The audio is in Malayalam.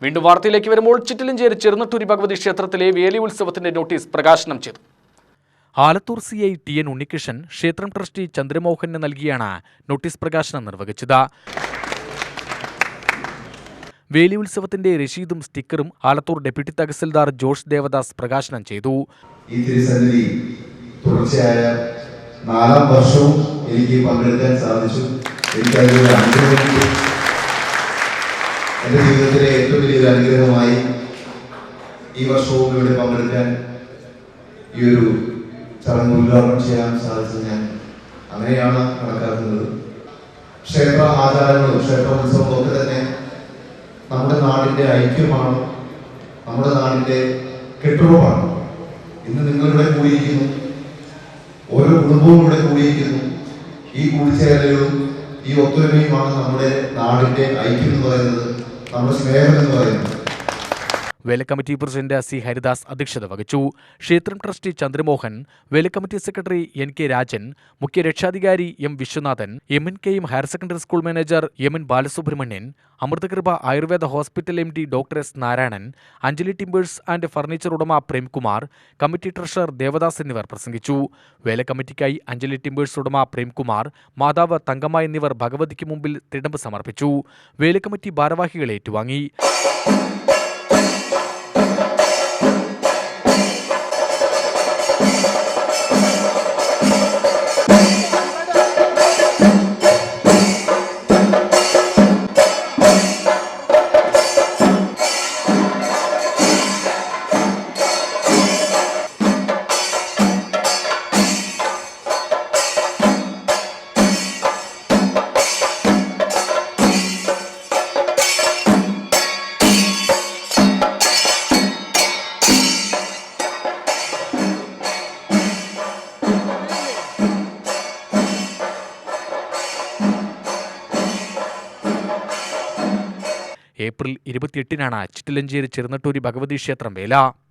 വീണ്ടും വാർത്തയിലേക്ക് വരുമ്പോൾ ചിറ്റിലഞ്ചേരി ചെറുനട്ടൂരി ഭഗവതി ക്ഷേത്രത്തിലെ വേലി ഉത്സവത്തിന്റെ നോട്ടീസ് പ്രകാശനം ചെയ്തു. ആലത്തൂർ CI TN ഉണ്ണികൃഷ്ണൻ ക്ഷേത്രം ട്രസ്റ്റി ചന്ദ്രമോഹന് നൽകിയാണ് നോട്ടീസ് പ്രകാശനം നിർവഹിച്ചത്. വേലി ഉത്സവത്തിന്റെ രശീദും സ്റ്റിക്കറും ആലത്തൂർ ഡെപ്യൂട്ടി തഹസിൽദാർ ജോഷ് ദേവദാസ് പ്രകാശനം ചെയ്തു. ഈ തിരുസന്നിധി തുടർച്ചയായ 4ാം വർഷവും എനിക്ക് പങ്കെടുക്കാൻ സാധിച്ചു. എനിക്കതിലൊരു അനുഗ്രഹമുണ്ട്. എൻ്റെ ജീവിതത്തിലെ ഏറ്റവും വലിയൊരു അനുഗ്രഹമായി ഈ വർഷവും ഇവിടെ പങ്കെടുക്കാൻ, ഈ ഒരു ചടങ്ങ് ഉദ്ഘാടനം ചെയ്യാൻ സാധിച്ചത് ഞാൻ അങ്ങനെയാണ് കണക്കാക്കുന്നത്. ക്ഷേത്ര ആചാരങ്ങളും ക്ഷേത്ര ഉത്സവങ്ങളും ഒക്കെ തന്നെ നമ്മുടെ നാടിൻ്റെ ഐക്യമാണ്, നമ്മുടെ നാടിൻ്റെ കെട്ടുറപ്പാണ്. ഇന്ന് നിങ്ങളിവിടെ കൂടിയിരിക്കുന്നു, ഓരോ കുടുംബവും ഇവിടെ കൂടിയിരിക്കുന്നു. ഈ കൂടിച്ചേരലുകളും ഈ ഒത്തൊരുമയുമാണ് നമ്മുടെ നാടിൻ്റെ ഐക്യം എന്ന് പറയുന്നത്, നമ്മുടെ സ്നേഹം എന്ന് പറയുന്നത്. വേല കമ്മിറ്റി പ്രസിഡന്റ് C. ഹരിദാസ് അധ്യക്ഷത വഹിച്ചു. ക്ഷേത്രം ട്രസ്റ്റി ചന്ദ്രമോഹൻ, വേല കമ്മിറ്റി സെക്രട്ടറി NK രാജൻ, മുഖ്യ രക്ഷാധികാരി M. Viswanathan, MNKM higher secondary school manager MN Balasubramanian, Amrithakripa Ayurveda hospital MD doctor S. Narayanan, Anjali timbers and furniture ഉടമ പ്രേംകുമാർ, കമ്മിറ്റി ട്രഷറർ ദേവദാസ് എന്നിവർ പ്രസംഗിച്ചു. വേല കമ്മിറ്റിക്കായി അഞ്ജലി ടിമ്പേഴ്സ് ഉടമ പ്രേംകുമാർ, മാതാവ് തങ്കമ്മ എന്നിവർ ഭഗവതിക്ക് മുമ്പിൽ തിടമ്പ് സമർപ്പിച്ചു. വേല കമ്മിറ്റി ഭാരവാഹികളെ ഏറ്റുവാങ്ങി. ഏപ്രിൽ 28-നാണ് ചിറ്റിലഞ്ചേരി ചെറുനട്ടൂരി ഭഗവതി ക്ഷേത്രം വേല.